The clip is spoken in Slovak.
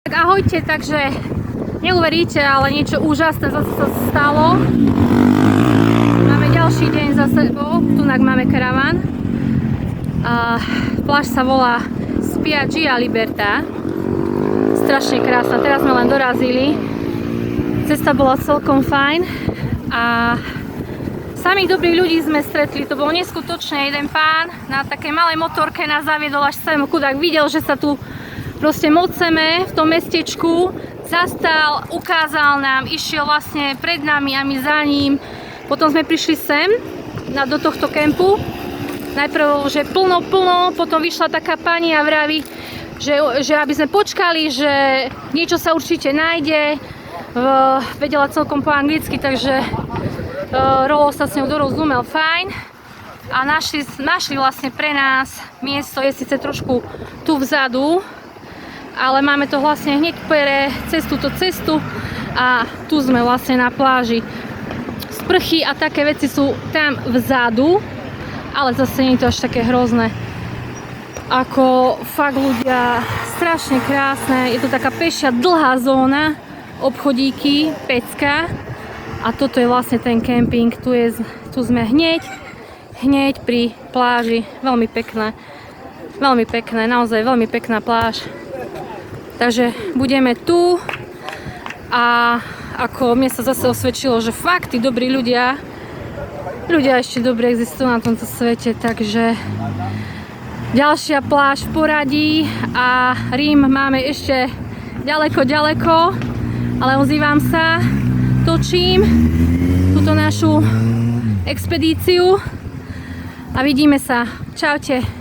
Tak ahojte, takže neuveríte, ale niečo úžasné zase sa stalo. Máme ďalší deň za sebou, tunak máme karavan. Pláž sa volá Spiaggia Libertà. Strašne krásna, teraz sme len dorazili. Cesta bola celkom fajn a samých dobrých ľudí sme stretli, to bolo neskutočné. Jeden pán na takej malej motorke nás zaviedol až sem, chudák videl, že sa tu proste moceme v tom mestečku, zastal, ukázal nám, išiel vlastne pred nami a my za ním. Potom sme prišli sem, do tohto kempu. Najprv, že plno, potom vyšla taká pani a vraví, že aby sme počkali, že niečo sa určite nájde. Vedela celkom po anglicky, takže Rolo sa s ňou dorozumel fajn. A našli vlastne pre nás miesto, je síce trošku tu vzadu, ale máme to vlastne hneď cez túto cestu a tu sme vlastne na pláži. Sprchy a také veci sú tam vzadu, ale zase nie je to až také hrozné. Ako fakt ľudia, strašne krásne, je to taká pešia dlhá zóna, obchodíky, pecka a toto je vlastne ten kemping, tu sme hneď pri pláži, veľmi pekné, naozaj veľmi pekná pláž. Takže budeme tu a ako mne sa zase osvedčilo, že fakt tí dobrí ľudia ešte dobre existujú na tomto svete, takže ďalšia pláž v poradí a Rím máme ešte ďaleko, ale ozývam sa, točím túto našu expedíciu a vidíme sa. Čaute.